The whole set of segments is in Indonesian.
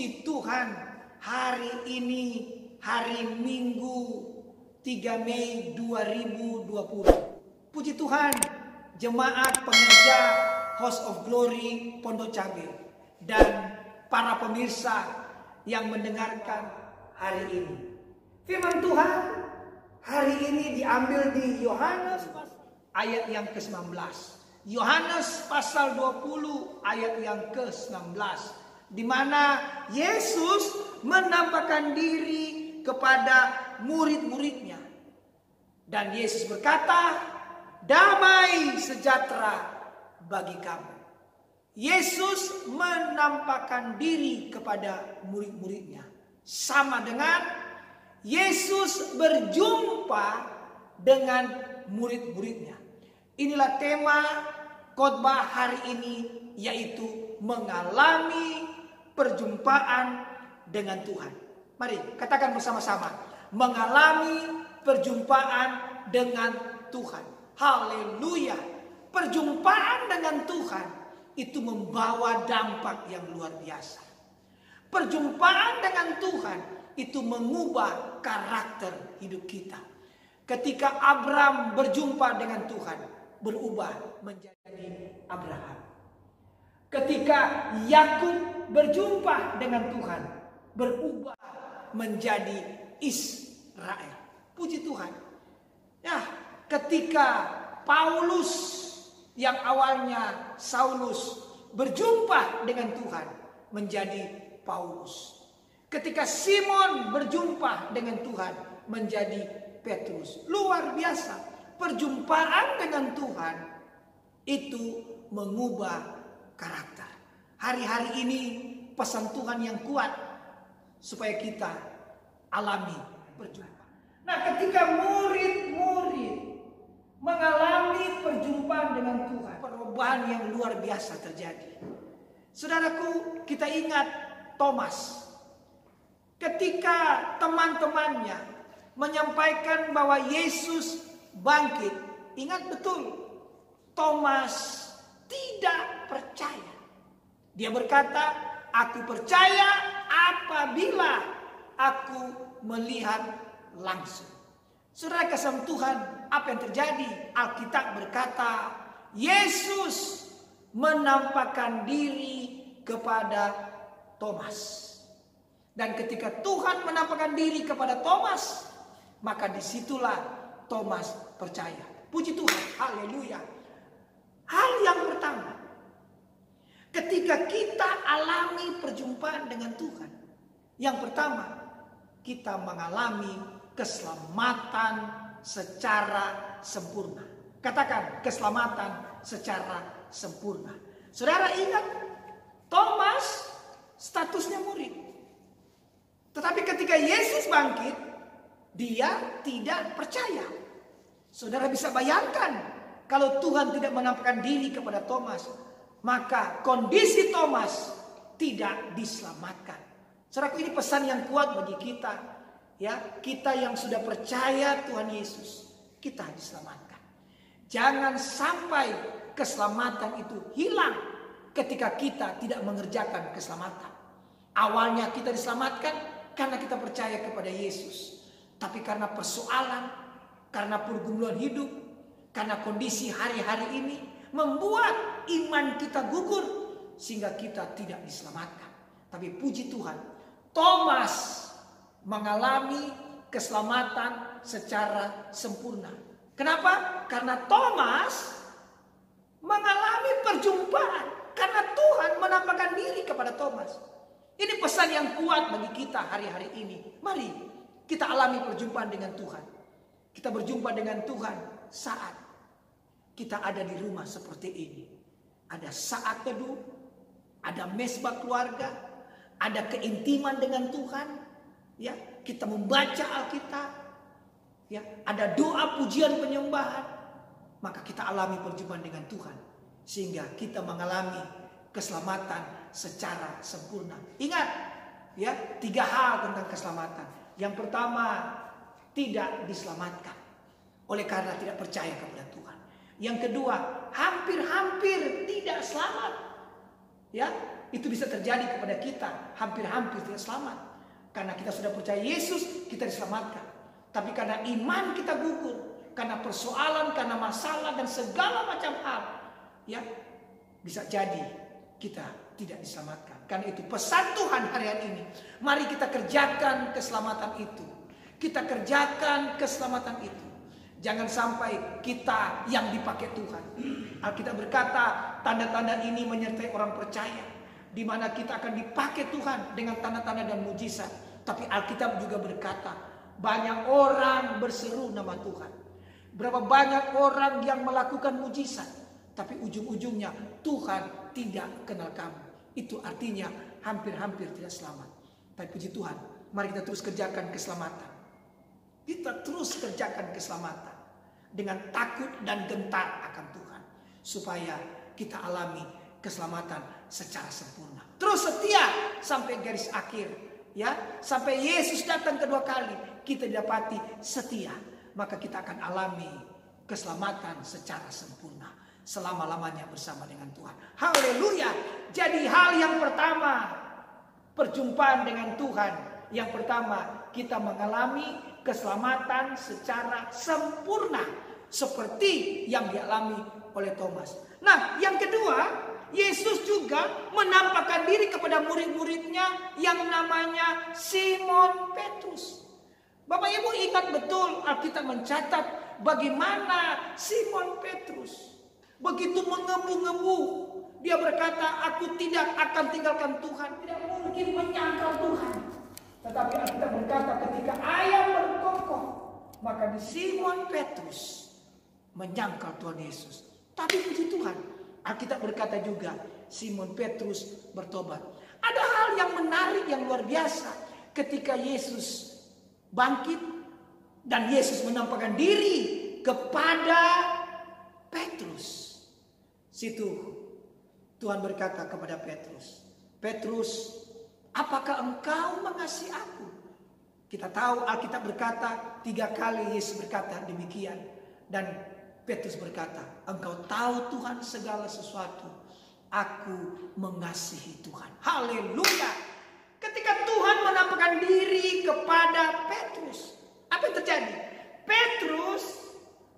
Puji Tuhan, hari ini hari Minggu 3 Mei 2020. Puji Tuhan, jemaat pengerja House of Glory Pondok Cabe dan para pemirsa yang mendengarkan hari ini. Firman Tuhan hari ini diambil di Yohanes ayat yang ke-19. Yohanes pasal 20 ayat yang ke-19, di mana Yesus menampakkan diri kepada murid-muridnya. Dan Yesus berkata, damai sejahtera bagi kamu. Yesus menampakkan diri kepada murid-muridnya. Sama dengan Yesus berjumpa dengan murid-muridnya. Inilah tema khotbah hari ini, yaitu mengalami perjumpaan dengan Tuhan. Mari katakan bersama-sama, mengalami perjumpaan dengan Tuhan. Haleluya. Perjumpaan dengan Tuhan itu membawa dampak yang luar biasa. Perjumpaan dengan Tuhan itu mengubah karakter hidup kita. Ketika Abraham berjumpa dengan Tuhan, berubah menjadi Abraham. Ketika Yakub berjumpa dengan Tuhan, berubah menjadi Israel. Puji Tuhan. Ya, ketika Paulus yang awalnya Saulus berjumpa dengan Tuhan, menjadi Paulus. Ketika Simon berjumpa dengan Tuhan, menjadi Petrus. Luar biasa. Perjumpaan dengan Tuhan itu mengubah karakter. Hari-hari ini pesan Tuhan yang kuat supaya kita alami perjumpaan. Nah, ketika murid-murid mengalami perjumpaan dengan Tuhan, perubahan yang luar biasa terjadi. Saudaraku, kita ingat Thomas. Ketika teman-temannya menyampaikan bahwa Yesus bangkit, ingat betul, Thomas tidak percaya. Dia berkata, aku percaya apabila aku melihat langsung. Saudara kasih Tuhan, apa yang terjadi? Alkitab berkata, Yesus menampakkan diri kepada Thomas. Dan ketika Tuhan menampakkan diri kepada Thomas, maka disitulah Thomas percaya. Puji Tuhan, haleluya. Hal yang pertama, ketika kita alami perjumpaan dengan Tuhan, yang pertama, kita mengalami keselamatan secara sempurna. Katakan, keselamatan secara sempurna. Saudara ingat, Thomas statusnya murid. Tetapi ketika Yesus bangkit, dia tidak percaya. Saudara bisa bayangkan, kalau Tuhan tidak menampakkan diri kepada Thomas, maka kondisi Thomas tidak diselamatkan. Saudara, ini pesan yang kuat bagi kita. Ya, kita yang sudah percaya Tuhan Yesus, kita diselamatkan. Jangan sampai keselamatan itu hilang ketika kita tidak mengerjakan keselamatan. Awalnya kita diselamatkan karena kita percaya kepada Yesus. Tapi karena persoalan, karena pergumulan hidup, karena kondisi hari-hari ini membuat iman kita gugur sehingga kita tidak diselamatkan. Tapi puji Tuhan, Thomas mengalami keselamatan secara sempurna. Kenapa? Karena Thomas mengalami perjumpaan. Karena Tuhan menampakkan diri kepada Thomas. Ini pesan yang kuat bagi kita hari-hari ini. Mari kita alami perjumpaan dengan Tuhan. Kita berjumpa dengan Tuhan saat kita ada di rumah seperti ini. Ada saat teduh, ada mesbah keluarga, ada keintiman dengan Tuhan. Ya, kita membaca Alkitab. Ya, ada doa pujian penyembahan. Maka kita alami perjumpaan dengan Tuhan sehingga kita mengalami keselamatan secara sempurna. Ingat, ya, 3 hal tentang keselamatan. Yang pertama, tidak diselamatkan oleh karena tidak percaya kepada Tuhan. Yang kedua, hampir-hampir tidak selamat. Ya, itu bisa terjadi kepada kita, hampir-hampir tidak selamat. Karena kita sudah percaya Yesus, kita diselamatkan. Tapi karena iman kita gugur, karena persoalan, karena masalah dan segala macam hal, ya bisa jadi kita tidak diselamatkan. Karena itu pesan Tuhan harian ini, mari kita kerjakan keselamatan itu. Kita kerjakan keselamatan itu. Jangan sampai kita yang dipakai Tuhan. Alkitab berkata, tanda-tanda ini menyertai orang percaya, di mana kita akan dipakai Tuhan dengan tanda-tanda dan mujizat. Tapi Alkitab juga berkata, banyak orang berseru nama Tuhan. Berapa banyak orang yang melakukan mujizat, tapi ujung-ujungnya Tuhan tidak kenal kamu. Itu artinya hampir-hampir tidak selamat. Tapi puji Tuhan, mari kita terus kerjakan keselamatan. Kita terus kerjakan keselamatan dengan takut dan gentar akan Tuhan, supaya kita alami keselamatan secara sempurna. Terus setia sampai garis akhir, ya, sampai Yesus datang kedua kali, kita didapati setia, maka kita akan alami keselamatan secara sempurna selama-lamanya bersama dengan Tuhan. Haleluya. Jadi hal yang pertama, perjumpaan dengan Tuhan. Yang pertama, kita mengalami keselamatan secara sempurna seperti yang dialami oleh Thomas. Nah, yang kedua, Yesus juga menampakkan diri kepada murid-muridnya yang namanya Simon Petrus. Bapak Ibu ingat betul, Alkitab mencatat bagaimana Simon Petrus begitu mengebu-ngebu. Dia berkata, aku tidak akan tinggalkan Tuhan, tidak mungkin menyangkal Tuhan. Tetapi Alkitab berkata, ketika ayam berkokok, maka di Simon Petrus menyangkal Tuhan Yesus. Tapi puji Tuhan, Alkitab berkata juga, Simon Petrus bertobat. Ada hal yang menarik, yang luar biasa. Ketika Yesus bangkit dan Yesus menampakkan diri kepada Petrus. Situ Tuhan berkata kepada Petrus, Petrus, apakah engkau mengasihi aku? Kita tahu Alkitab berkata 3 kali Yesus berkata demikian. Dan Petrus berkata, engkau tahu Tuhan segala sesuatu. Aku mengasihi Tuhan. Haleluya. Ketika Tuhan menampakkan diri kepada Petrus, apa yang terjadi? Petrus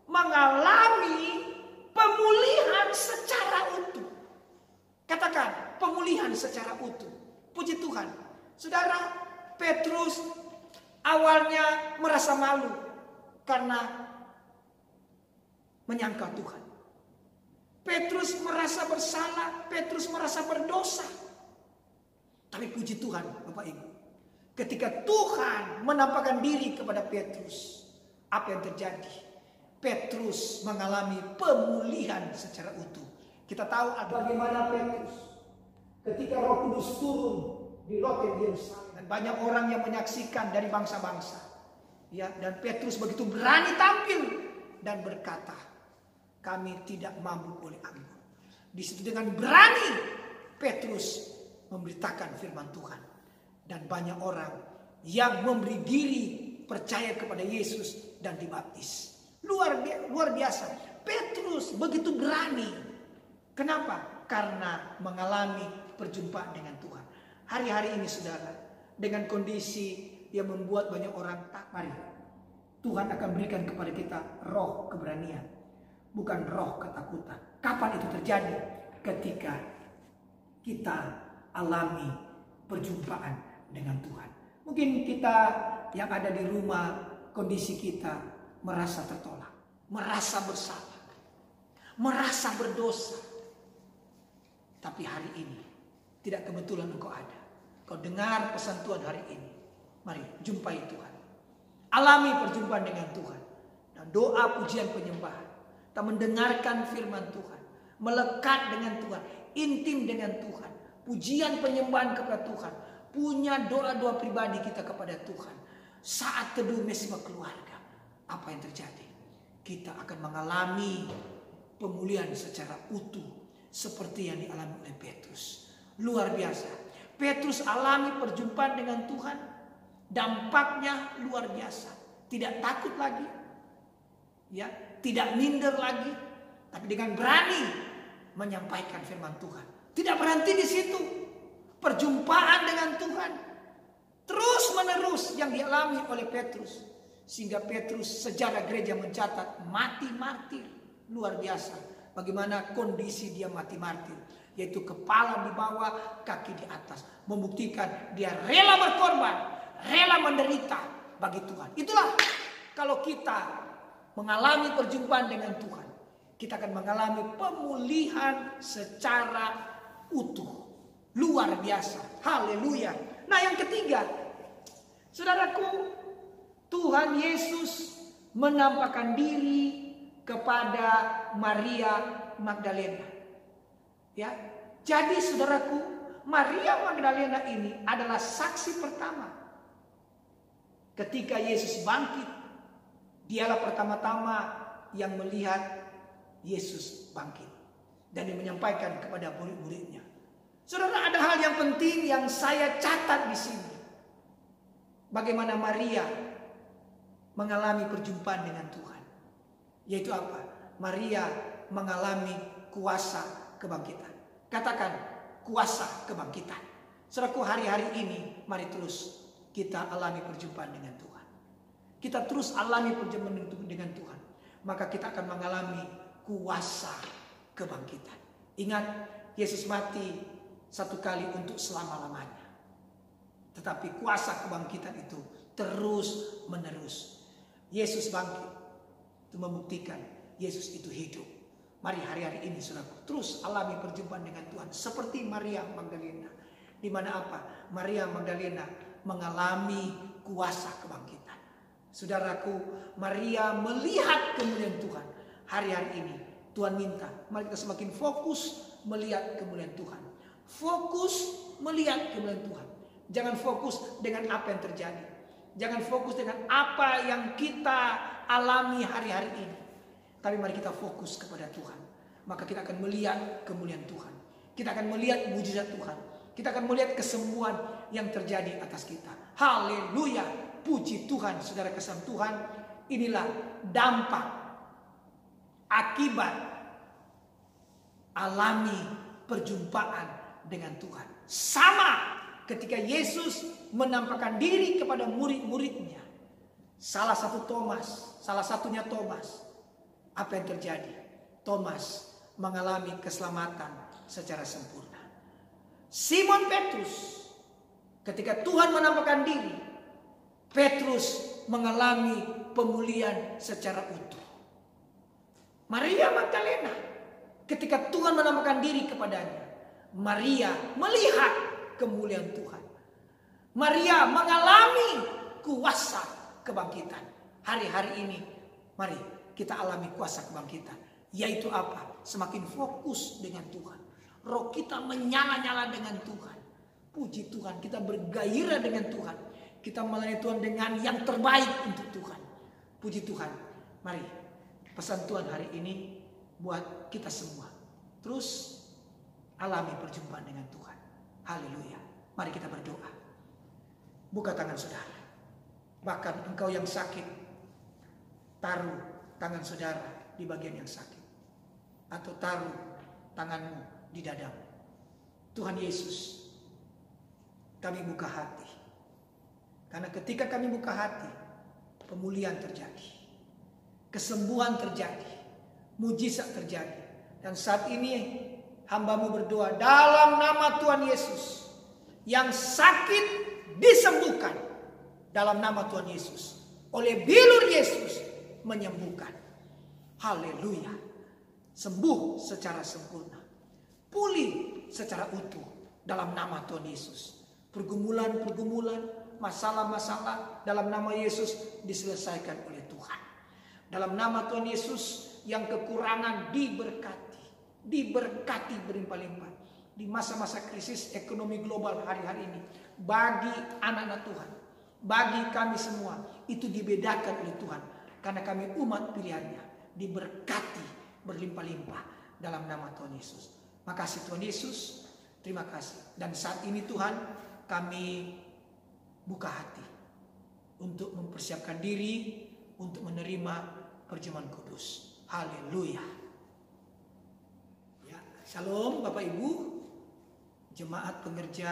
mengalami pemulihan secara utuh. Katakan, pemulihan secara utuh. Puji Tuhan. Saudara, Petrus awalnya merasa malu karena menyangkal Tuhan. Petrus merasa bersalah, Petrus merasa berdosa. Tapi puji Tuhan, Bapak Ibu, ketika Tuhan menampakkan diri kepada Petrus, apa yang terjadi? Petrus mengalami pemulihan secara utuh. Kita tahu bagaimana Petrus ketika Roh Kudus turun di loket Yerusalem, dan banyak orang yang menyaksikan dari bangsa-bangsa. Ya, dan Petrus begitu berani tampil dan berkata, kami tidak mampu oleh anggur. Di situ dengan berani Petrus memberitakan firman Tuhan, dan banyak orang yang memberi diri percaya kepada Yesus dan dibaptis. Luar biasa. Petrus begitu berani. Kenapa? Karena mengalami perjumpaan dengan Tuhan. Hari-hari ini saudara, dengan kondisi yang membuat banyak orang tak, mari Tuhan akan berikan kepada kita roh keberanian, bukan roh ketakutan. Kapan itu terjadi? Ketika kita alami perjumpaan dengan Tuhan. Mungkin kita yang ada di rumah, kondisi kita merasa tertolak, merasa bersalah, merasa berdosa. Tapi hari ini tidak kebetulan engkau ada. Kau dengar pesan Tuhan hari ini. Mari jumpai Tuhan. Alami perjumpaan dengan Tuhan. Dan doa pujian penyembahan. Kita mendengarkan firman Tuhan. Melekat dengan Tuhan. Intim dengan Tuhan. Pujian penyembahan kepada Tuhan. Punya doa-doa pribadi kita kepada Tuhan. Saat teduh mesbah keluarga. Apa yang terjadi? Kita akan mengalami pemulihan secara utuh. Seperti yang dialami oleh Petrus. Luar biasa. Petrus alami perjumpaan dengan Tuhan. Dampaknya luar biasa. Tidak takut lagi. Ya, tidak minder lagi. Tapi dengan berani menyampaikan firman Tuhan. Tidak berhenti di situ. perjumpaan dengan Tuhan terus menerus yang dialami oleh Petrus. Sehingga Petrus, sejarah gereja mencatat, mati martir. Luar biasa bagaimana kondisi dia mati martir, yaitu kepala di bawah, kaki di atas, membuktikan dia rela berkorban, rela menderita bagi Tuhan. Itulah kalau kita mengalami perjumpaan dengan Tuhan, kita akan mengalami pemulihan secara utuh. Luar biasa. Haleluya. Nah, yang ketiga, saudaraku, Tuhan Yesus menampakkan diri kepada Maria Magdalena. Ya. Jadi saudaraku, Maria Magdalena ini adalah saksi pertama. Ketika Yesus bangkit, dialah pertama-tama yang melihat Yesus bangkit. Dan dia menyampaikan kepada murid-muridnya. Saudara, ada hal yang penting yang saya catat di sini. Bagaimana Maria mengalami perjumpaan dengan Tuhan. Yaitu apa? Maria mengalami kuasa kebangkitan. Katakan, kuasa kebangkitan. Saudaraku, hari-hari ini mari terus kita alami perjumpaan dengan Tuhan. Kita terus alami perjumpaan dengan Tuhan. Maka kita akan mengalami kuasa kebangkitan. Ingat, Yesus mati satu kali untuk selama-lamanya. Tetapi kuasa kebangkitan itu terus menerus. Yesus bangkit. Itu membuktikan Yesus itu hidup. Mari hari-hari ini saudaraku terus alami perjumpaan dengan Tuhan. Seperti Maria Magdalena. Di mana apa? Maria Magdalena mengalami kuasa kebangkitan. Saudaraku, Maria melihat kemuliaan Tuhan. Hari-hari ini Tuhan minta mari kita semakin fokus melihat kemuliaan Tuhan. Fokus melihat kemuliaan Tuhan. Jangan fokus dengan apa yang terjadi. Jangan fokus dengan apa yang kita alami hari-hari ini. Tapi mari kita fokus kepada Tuhan. Maka kita akan melihat kemuliaan Tuhan. Kita akan melihat mujizat Tuhan. Kita akan melihat kesembuhan yang terjadi atas kita. Haleluya. Puji Tuhan, saudara kasih Tuhan. Inilah dampak akibat alami perjumpaan dengan Tuhan. Sama ketika Yesus menampakkan diri kepada murid-muridnya. Salah satunya Thomas. Apa yang terjadi? Thomas mengalami keselamatan secara sempurna. Simon Petrus, ketika Tuhan menampakkan diri, Petrus mengalami pemulihan secara utuh. Maria Magdalena, ketika Tuhan menampakkan diri kepadanya, Maria melihat kemuliaan Tuhan. Maria mengalami kuasa kebangkitan. Hari-hari ini mari kita alami kuasa kebangkitan. Yaitu apa? Semakin fokus dengan Tuhan. Roh kita menyala-nyala dengan Tuhan. Puji Tuhan, kita bergairah dengan Tuhan. Kita melayani Tuhan dengan yang terbaik untuk Tuhan. Puji Tuhan. Mari pesan Tuhan hari ini buat kita semua. Terus alami perjumpaan dengan Tuhan. Haleluya. Mari kita berdoa. Buka tangan saudara. Bahkan engkau yang sakit, taruh tangan saudara di bagian yang sakit. Atau taruh tanganmu di dadamu. Tuhan Yesus, kami buka hati. Karena ketika kami buka hati, pemulihan terjadi. Kesembuhan terjadi. Mujizat terjadi. Dan saat ini hamba-Mu berdoa dalam nama Tuhan Yesus. Yang sakit disembuhkan dalam nama Tuhan Yesus. Oleh bilur Yesus menyembuhkan. Haleluya. Sembuh secara sempurna. Pulih secara utuh dalam nama Tuhan Yesus. Pergumulan-pergumulan, masalah-masalah dalam nama Yesus diselesaikan oleh Tuhan. Dalam nama Tuhan Yesus yang kekurangan diberkati. Diberkati berlimpah-limpah. Di masa-masa krisis ekonomi global hari-hari ini. Bagi anak-anak Tuhan. Bagi kami semua. Itu dibedakan oleh Tuhan. Karena kami umat pilihannya. Diberkati berlimpah-limpah dalam nama Tuhan Yesus. Makasih Tuhan Yesus. Terima kasih. Dan saat ini Tuhan kami buka hati. Untuk mempersiapkan diri. Untuk menerima perjamuan kudus. Haleluya. Ya, shalom Bapak Ibu. jemaat pengerja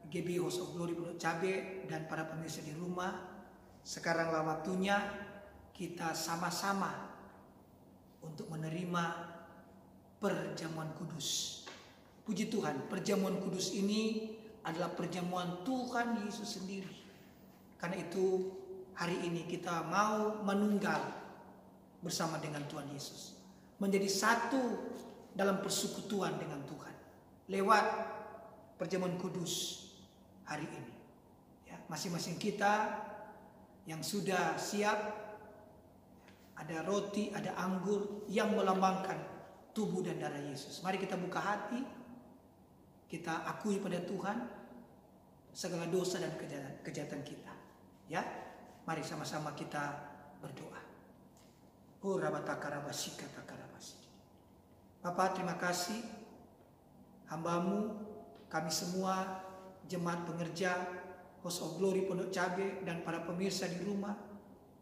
GB House of Glory Pondok Cabe dan para pemirsa di rumah, sekaranglah waktunya kita sama-sama untuk menerima perjamuan kudus. Puji Tuhan, perjamuan kudus ini adalah perjamuan Tuhan Yesus sendiri. Karena itu hari ini kita mau menunggal bersama dengan Tuhan Yesus, menjadi satu dalam persekutuan dengan Tuhan lewat perjamuan kudus hari ini. Ya, masing-masing kita yang sudah siap, ada roti, ada anggur yang melambangkan tubuh dan darah Yesus. Mari kita buka hati, kita akui pada Tuhan segala dosa dan kejahatan kita. Ya, mari sama-sama kita berdoa. Bapa, terima kasih, hamba-Mu, kami semua jemaat pengerja House of Glory Pondok Cabe dan para pemirsa di rumah,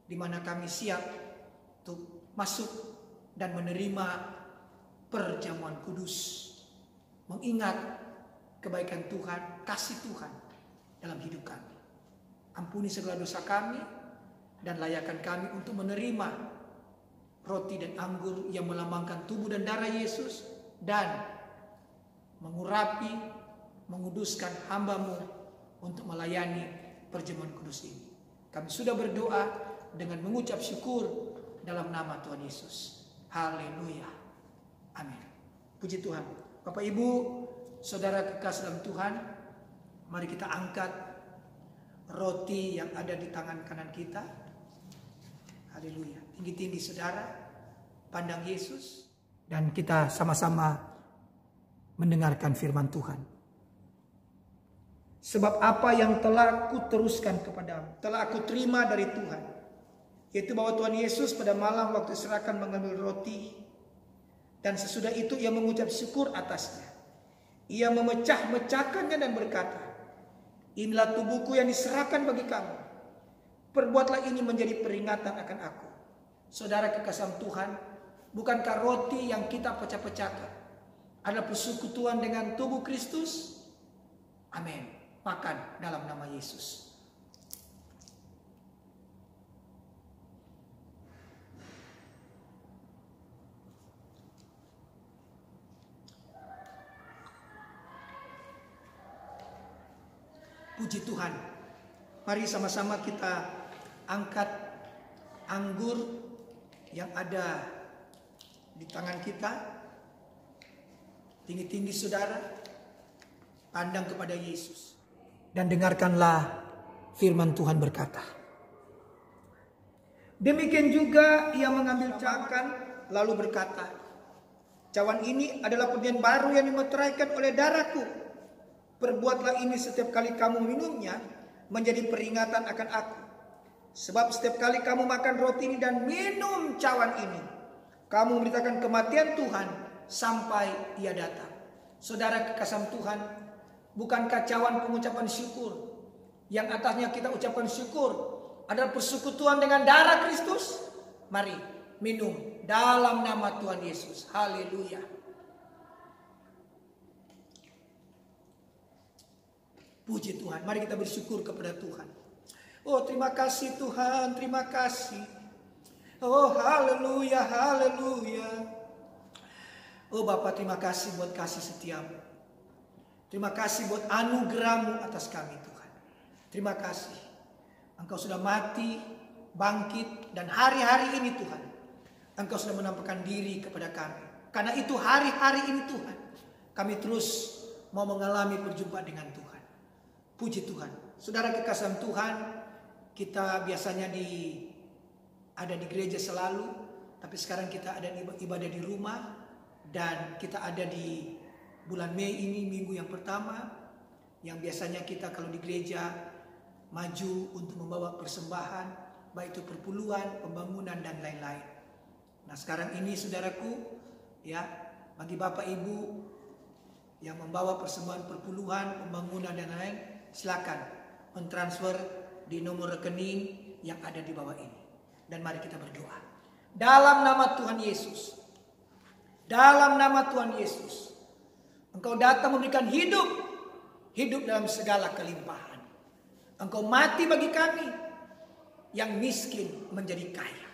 di mana kami siap untuk masuk dan menerima perjamuan kudus, mengingat kebaikan Tuhan, kasih Tuhan dalam hidup kami. Ampuni segala dosa kami dan layakkan kami untuk menerima roti dan anggur yang melambangkan tubuh dan darah Yesus, dan mengurapi, menguduskan hamba-Mu untuk melayani perjamuan kudus ini. Kami sudah berdoa dengan mengucap syukur dalam nama Tuhan Yesus. Haleluya. Amin. Puji Tuhan. Bapak Ibu, saudara kekasih dalam Tuhan, mari kita angkat roti yang ada di tangan kanan kita. Haleluya. Tinggi-tinggi saudara, pandang Yesus, dan kita sama-sama mendengarkan firman Tuhan. Sebab apa yang telah aku teruskan kepadamu, telah aku terima dari Tuhan, yaitu bahwa Tuhan Yesus pada malam waktu diserahkan mengambil roti, dan sesudah itu ia mengucap syukur atasnya. Ia memecah-mecahkannya dan berkata, inilah tubuhku yang diserahkan bagi kamu. Perbuatlah ini menjadi peringatan akan aku. Saudara kekasih Tuhan, bukankah roti yang kita pecah-pecahkan adalah persekutuan dengan tubuh Kristus? Amin. Makan dalam nama Yesus. Puji Tuhan. Mari sama-sama kita angkat anggur yang ada di tangan kita. Tinggi-tinggi saudara, pandang kepada Yesus, dan dengarkanlah firman Tuhan berkata. Demikian juga ia mengambil cawan lalu berkata, cawan ini adalah perjanjian baru yang dimeteraikan oleh darahku. Perbuatlah ini setiap kali kamu minumnya menjadi peringatan akan aku. Sebab setiap kali kamu makan roti ini dan minum cawan ini, kamu memberitakan kematian Tuhan sampai ia datang. Saudara kekasih Tuhan, bukankah cawan pengucapan syukur yang atasnya kita ucapkan syukur adalah persekutuan dengan darah Kristus? Mari minum dalam nama Tuhan Yesus. Haleluya. Puji Tuhan. Mari kita bersyukur kepada Tuhan. Oh, terima kasih Tuhan, terima kasih. Oh, haleluya, haleluya. Oh Bapa, terima kasih buat kasih setiamu. Terima kasih buat anugerah-Mu atas kami Tuhan. Terima kasih. Engkau sudah mati, bangkit, dan hari-hari ini Tuhan, Engkau sudah menampakkan diri kepada kami. Karena itu hari-hari ini Tuhan, kami terus mau mengalami perjumpaan dengan Tuhan. Puji Tuhan. Saudara kekasih Tuhan, kita biasanya ada di gereja selalu, tapi sekarang kita ada ibadah di rumah, dan kita ada di bulan Mei ini, minggu yang pertama, yang biasanya kita kalau di gereja maju untuk membawa persembahan, baik itu perpuluhan, pembangunan, dan lain-lain. Nah sekarang ini saudaraku, ya, bagi Bapak Ibu yang membawa persembahan perpuluhan, pembangunan, dan lain-lain, silakan mentransfer di nomor rekening yang ada di bawah ini. Dan mari kita berdoa. Dalam nama Tuhan Yesus. Dalam nama Tuhan Yesus. Engkau datang memberikan hidup dalam segala kelimpahan. Engkau mati bagi kami yang miskin menjadi kaya,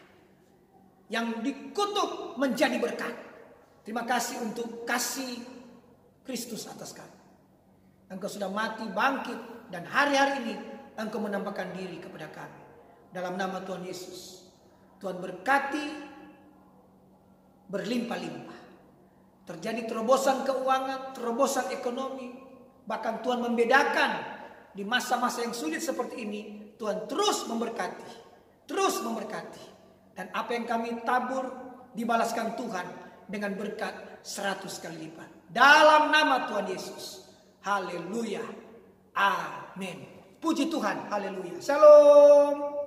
yang dikutuk menjadi berkat. Terima kasih untuk kasih Kristus atas kami. Engkau sudah mati, bangkit, dan hari-hari ini Engkau menampakkan diri kepada kami. Dalam nama Tuhan Yesus, Tuhan berkati berlimpah-limpah. Terjadi terobosan keuangan, terobosan ekonomi. Bahkan Tuhan membedakan di masa-masa yang sulit seperti ini. Tuhan terus memberkati, terus memberkati. Dan apa yang kami tabur dibalaskan Tuhan dengan berkat 100 kali lipat. Dalam nama Tuhan Yesus. Haleluya. Amin. Puji Tuhan. Haleluya. Shalom.